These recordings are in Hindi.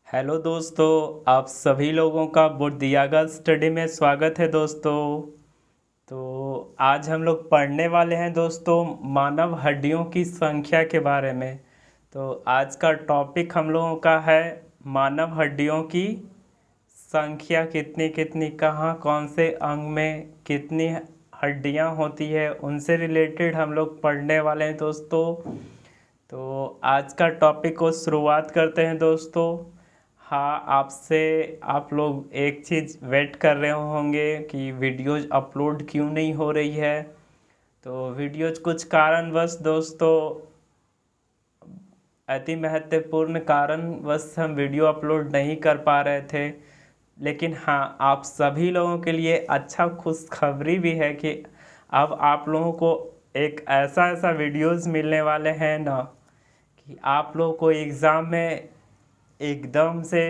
हेलो दोस्तों, आप सभी लोगों का बुद्धियागा स्टडी में स्वागत है दोस्तों। तो आज हम लोग पढ़ने वाले हैं दोस्तों मानव हड्डियों की संख्या के बारे में। तो आज का टॉपिक हम लोगों का है मानव हड्डियों की संख्या कितनी कितनी, कहाँ कौन से अंग में कितनी हड्डियाँ होती है, उनसे रिलेटेड हम लोग पढ़ने वाले हैं दोस्तों। तो आज का टॉपिक को शुरुआत करते हैं दोस्तों। हाँ, आपसे आप लोग एक चीज़ वेट कर रहे होंगे कि वीडियोज़ अपलोड क्यों नहीं हो रही है। तो वीडियोज़ कुछ कारणवश दोस्तों, अति महत्वपूर्ण कारणवश हम वीडियो अपलोड नहीं कर पा रहे थे। लेकिन हाँ, आप सभी लोगों के लिए अच्छा खुशखबरी भी है कि अब आप लोगों को एक ऐसा ऐसा वीडियोज़ मिलने वाले हैं ना कि आप लोगों को एग्ज़ाम में एकदम से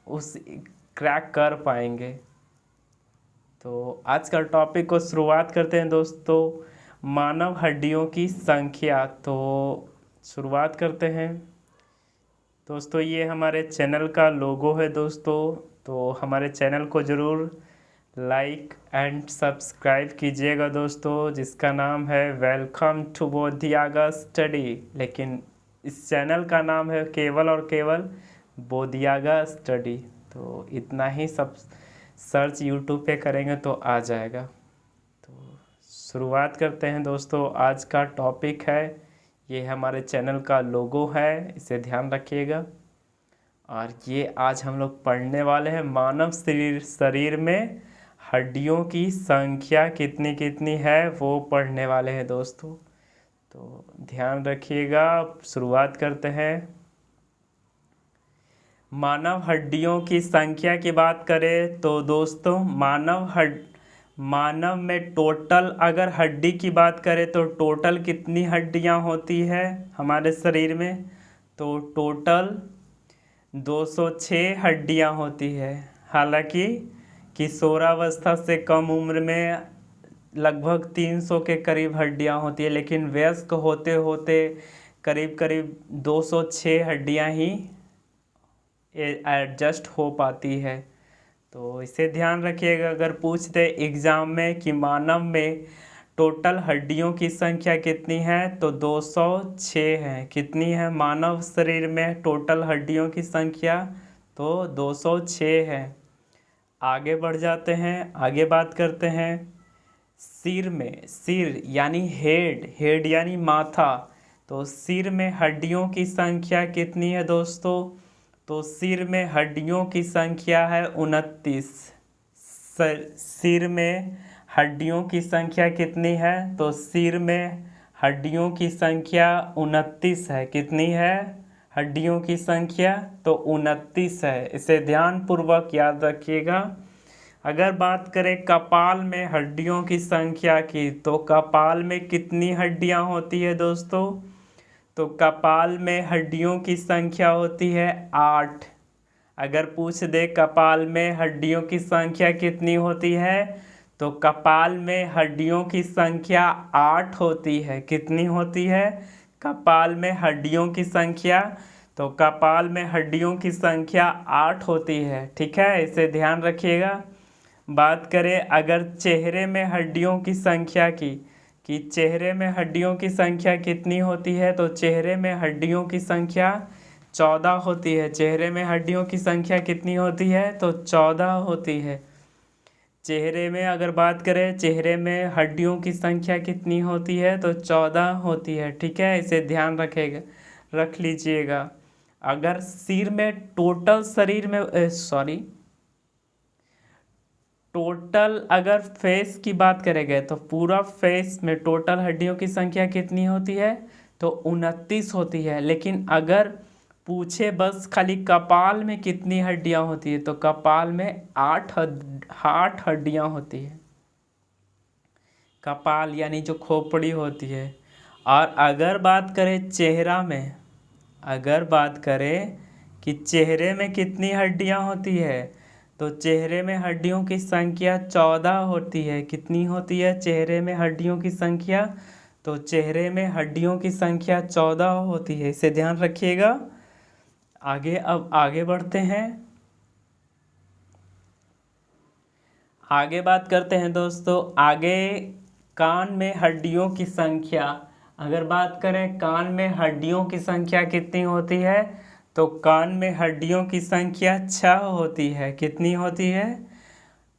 उस क्रैक कर पाएंगे। तो आज का टॉपिक को शुरुआत करते हैं दोस्तों, मानव हड्डियों की संख्या। तो शुरुआत करते हैं दोस्तों। ये हमारे चैनल का लोगो है दोस्तों। तो हमारे चैनल को ज़रूर लाइक एंड सब्सक्राइब कीजिएगा दोस्तों, जिसका नाम है वेलकम टू बुद्धियागा स्टडी। लेकिन इस चैनल का नाम है केवल और केवल बुद्धियागा स्टडी। तो इतना ही सब सर्च यूट्यूब पे करेंगे तो आ जाएगा। तो शुरुआत करते हैं दोस्तों। आज का टॉपिक है, ये हमारे चैनल का लोगो है, इसे ध्यान रखिएगा। और ये आज हम लोग पढ़ने वाले हैं मानव शरीर में हड्डियों की संख्या कितनी कितनी है, वो पढ़ने वाले हैं दोस्तों। तो ध्यान रखिएगा। शुरुआत करते हैं। मानव हड्डियों की संख्या की बात करें तो दोस्तों, मानव में टोटल अगर हड्डी की बात करें तो टोटल कितनी हड्डियां होती है हमारे शरीर में, तो टोटल 206 हड्डियां होती है। हालांकि किशोरावस्था से कम उम्र में लगभग 300 के करीब हड्डियां होती है, लेकिन वयस्क होते होते करीब करीब 206 हड्डियां ही एडजस्ट हो पाती है। तो इसे ध्यान रखिएगा। अगर पूछ दे एग्ज़ाम में कि मानव में टोटल हड्डियों की संख्या कितनी है, तो 206 है। कितनी है मानव शरीर में टोटल हड्डियों की संख्या, तो 206 है। आगे बढ़ जाते हैं, आगे बात करते हैं। सिर यानी हेड यानी माथा। तो सिर में हड्डियों की संख्या कितनी है दोस्तों, तो सिर में हड्डियों की संख्या है 29। सिर में हड्डियों की संख्या कितनी है, तो सिर में हड्डियों की संख्या 29 है। कितनी है हड्डियों की संख्या, तो 29 है। इसे ध्यानपूर्वक याद रखिएगा। अगर बात करें कपाल में हड्डियों की संख्या की, तो कपाल में कितनी हड्डियां होती है दोस्तों, तो कपाल में हड्डियों की संख्या होती है 8। अगर पूछ दे कपाल में हड्डियों की संख्या कितनी होती है, तो कपाल में हड्डियों की संख्या 8 होती है। कितनी होती है कपाल में हड्डियों की संख्या, तो कपाल में हड्डियों की संख्या 8 होती है। ठीक है, इसे ध्यान रखिएगा। बात करें अगर चेहरे में हड्डियों की संख्या की, कि चेहरे में हड्डियों की संख्या कितनी होती है, तो चेहरे में हड्डियों की संख्या 14 होती है। चेहरे में हड्डियों की संख्या कितनी होती है, तो 14 होती है। चेहरे में अगर बात करें चेहरे में हड्डियों की संख्या कितनी होती है, तो 14 होती है। ठीक है, इसे ध्यान रख लीजिएगा। अगर सिर में टोटल शरीर में टोटल अगर फेस की बात करेंगे, तो पूरा फेस में टोटल हड्डियों की संख्या कितनी होती है, तो 29 होती है। लेकिन अगर पूछे बस खाली कपाल में कितनी हड्डियां होती है, तो कपाल में 8 हड्डियां होती है। कपाल यानी जो खोपड़ी होती है। और अगर बात करें चेहरा में, अगर बात करें कि चेहरे में कितनी हड्डियां होती है, तो चेहरे में हड्डियों की संख्या 14 होती है। कितनी होती है चेहरे में हड्डियों की संख्या, तो चेहरे में हड्डियों की संख्या 14 होती है। इसे ध्यान रखिएगा। अब आगे बढ़ते हैं। आगे बात करते हैं दोस्तों। आगे कान में हड्डियों की संख्या, अगर बात करें कान में हड्डियों की संख्या कितनी होती है, तो कान में हड्डियों की संख्या 6 होती है। कितनी होती है?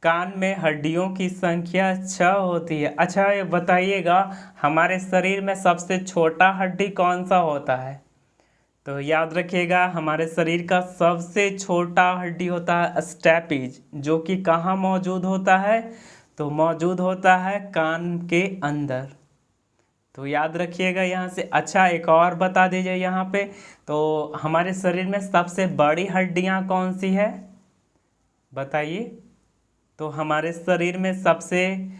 कान में हड्डियों की संख्या 6 होती है। अच्छा, ये बताइएगा हमारे शरीर में सबसे छोटा हड्डी कौन सा होता है? तो याद रखिएगा, हमारे शरीर का सबसे छोटा हड्डी होता है स्टेपिज, जो कि कहाँ मौजूद होता है? तो मौजूद होता है कान के अंदर। तो याद रखिएगा यहाँ से। अच्छा, एक और बता दीजिए यहाँ पे, तो हमारे शरीर में सबसे बड़ी हड्डियाँ कौन सी है? बताइए। तो हमारे शरीर में सबसे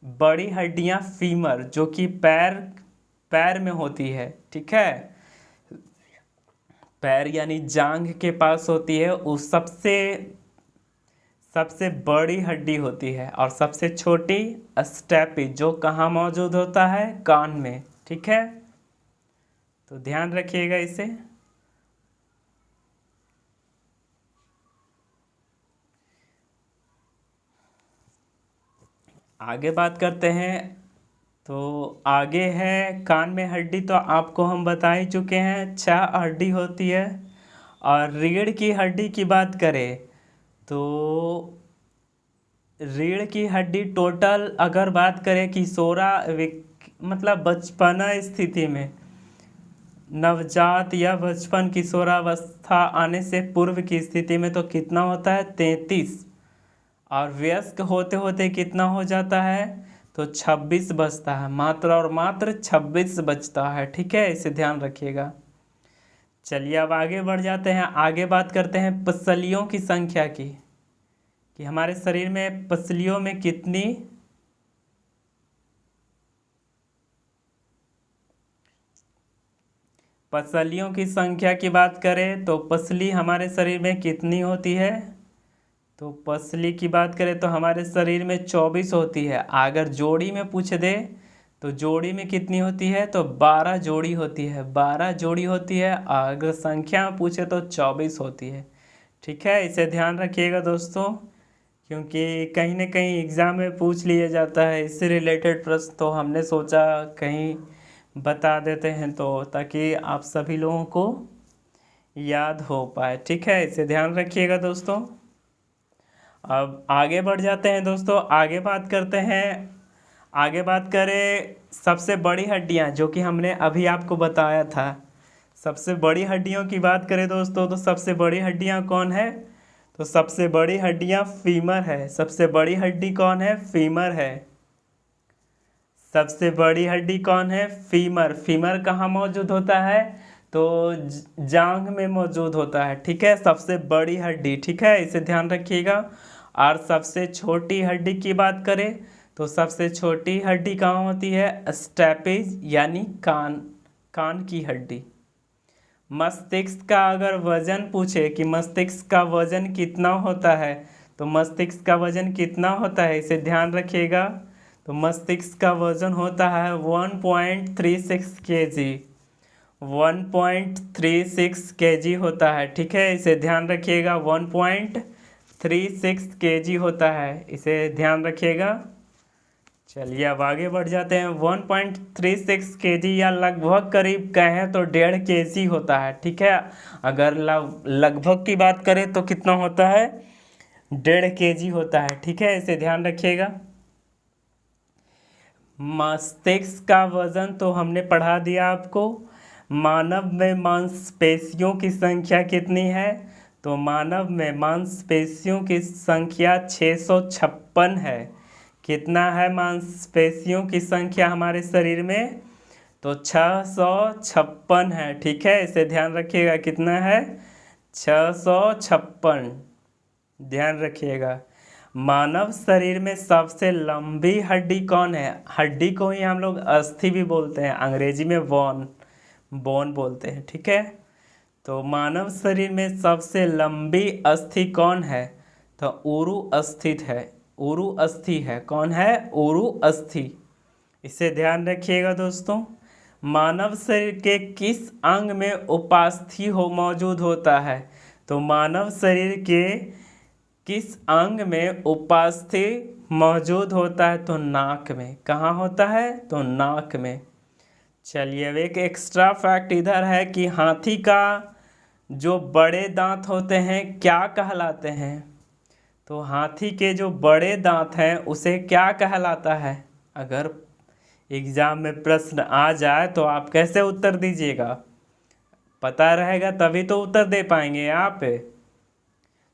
बड़ी हड्डियाँ फीमर, जो कि पैर में होती है। ठीक है, पैर यानी जांघ के पास होती है, उस सबसे बड़ी हड्डी होती है। और सबसे छोटी स्टेपिज, जो कहाँ मौजूद होता है? कान में। ठीक है, तो ध्यान रखिएगा इसे। आगे बात करते हैं। तो आगे है कान में हड्डी, तो आपको हम बता ही चुके हैं 6 हड्डी होती है। और रीढ़ की हड्डी की बात करें तो रीढ़ की हड्डी टोटल अगर बात करें मतलब बचपना स्थिति में, नवजात या बचपन किशोरावस्था आने से पूर्व की स्थिति में, तो कितना होता है? 33। और वयस्क होते होते कितना हो जाता है? तो 26 बचता है। मात्र और मात्र 26 बचता है। ठीक है, इसे ध्यान रखिएगा। चलिए अब आगे बढ़ जाते हैं। आगे बात करते हैं पसलियों की संख्या की, कि हमारे शरीर में पसलियों में कितनी पसलियों की संख्या की बात करें तो पसली हमारे शरीर में कितनी होती है? तो पसली की बात करें तो हमारे शरीर में 24 होती है। अगर जोड़ी में पूछ दे तो जोड़ी में कितनी होती है? तो 12 जोड़ी होती है। 12 जोड़ी होती है। अगर संख्या में पूछे तो 24 होती है। ठीक है, इसे ध्यान रखिएगा दोस्तों, क्योंकि कहीं ना कहीं एग्ज़ाम में पूछ लिया जाता है इससे रिलेटेड प्रश्न, तो हमने सोचा कहीं बता देते हैं, तो ताकि आप सभी लोगों को याद हो पाए। ठीक है, इसे ध्यान रखिएगा दोस्तों। अब आगे बढ़ जाते हैं दोस्तों। आगे बात करें सबसे बड़ी हड्डियां, जो कि हमने अभी आपको बताया था। सबसे बड़ी हड्डियों की बात करें दोस्तों, तो सबसे बड़ी हड्डियां कौन है? तो सबसे बड़ी हड्डियां फीमर है। सबसे बड़ी हड्डी कौन है? फीमर है। सबसे बड़ी हड्डी कौन है? फीमर। फीमर कहाँ मौजूद होता है? तो जांघ में मौजूद होता है। ठीक है, सबसे बड़ी हड्डी। ठीक है, इसे ध्यान रखिएगा। और सबसे छोटी हड्डी की बात करें तो सबसे छोटी हड्डी कहाँ होती है? स्टेपिज, यानी कान की हड्डी। मस्तिष्क का अगर वजन पूछे कि मस्तिष्क का वजन कितना होता है, तो मस्तिष्क का वजन कितना होता है, इसे ध्यान रखिएगा। तो मस्तिष्क का वजन होता है 1.36 kg। 1.36 kg होता है। ठीक है, इसे ध्यान रखिएगा। 1.36 kg होता है, इसे ध्यान रखिएगा। चलिए अब आगे बढ़ जाते हैं। 1.36 kg या लगभग करीब कहें तो 1.5 kg होता है। ठीक है, अगर लगभग की बात करें तो कितना होता है? 1.5 kg होता है। ठीक है, इसे ध्यान रखिएगा। मस्तिष्क का वजन तो हमने पढ़ा दिया आपको। मानव में मांसपेशियों की संख्या कितनी है? तो मानव में मांसपेशियों की संख्या 656 है। कितना है मांसपेशियों की संख्या हमारे शरीर में? तो 656 है। ठीक है, इसे ध्यान रखिएगा। कितना है? 656। ध्यान रखिएगा। मानव शरीर में सबसे लंबी हड्डी कौन है? हड्डी को ही हम लोग अस्थि भी बोलते हैं, अंग्रेजी में बोन बोलते हैं। ठीक है, तो मानव शरीर में सबसे लंबी अस्थि कौन है? तो ऊरु अस्थित है। ऊरु अस्थि है। कौन है? ऊरु अस्थि। इसे ध्यान रखिएगा दोस्तों। मानव शरीर के किस अंग में उपास्थि मौजूद होता है? तो मानव शरीर के किस अंग में उपास्थि मौजूद होता है? तो नाक में। कहाँ होता है? तो नाक में। चलिए अब एक एक्स्ट्रा फैक्ट इधर है कि हाथी का जो बड़े दांत होते हैं क्या कहलाते हैं? तो हाथी के जो बड़े दांत हैं उसे क्या कहलाता है? अगर एग्जाम में प्रश्न आ जाए तो आप कैसे उत्तर दीजिएगा? पता रहेगा तभी तो उत्तर दे पाएंगे आप।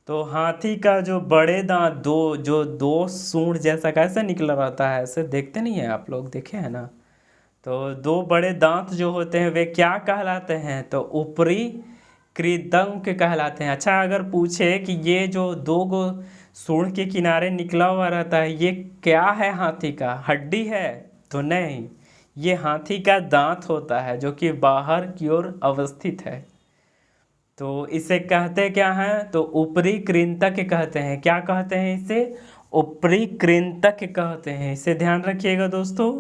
तो हाथी का जो बड़े दांत दो सूंड जैसा कैसे निकला रहता है, ऐसे देखते नहीं है आप लोग, देखे हैं ना? तो दो बड़े दांत जो होते हैं वे क्या कहलाते हैं? तो ऊपरी कृदंत कहलाते हैं। अच्छा अगर पूछे कि ये जो दो गो सूंड के किनारे निकला हुआ रहता है ये क्या है? हाथी का हड्डी है? तो नहीं, ये हाथी का दांत होता है जो कि बाहर की ओर अवस्थित है। तो इसे कहते क्या हैं? तो ऊपरी कृंतक कहते हैं। क्या कहते हैं इसे? ऊपरी कृंतक कहते हैं। इसे ध्यान रखिएगा दोस्तों।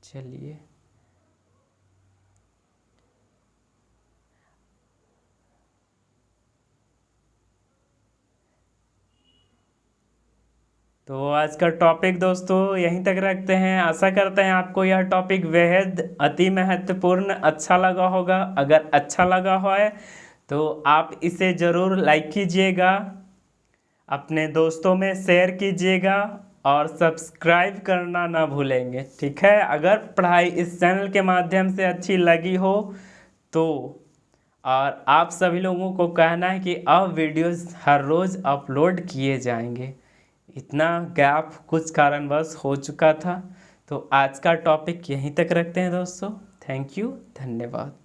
चलिए तो आज का टॉपिक दोस्तों यहीं तक रखते हैं। आशा करते हैं आपको यह टॉपिक बेहद अति महत्वपूर्ण अच्छा लगा होगा। अगर अच्छा लगा हो तो आप इसे ज़रूर लाइक कीजिएगा, अपने दोस्तों में शेयर कीजिएगा और सब्सक्राइब करना ना भूलेंगे, ठीक है? अगर पढ़ाई इस चैनल के माध्यम से अच्छी लगी हो तो, और आप सभी लोगों को कहना है कि अब वीडियोस हर रोज़ अपलोड किए जाएंगे। इतना गैप कुछ कारणवश हो चुका था। तो आज का टॉपिक यहीं तक रखते हैं दोस्तों। थैंक यू, धन्यवाद।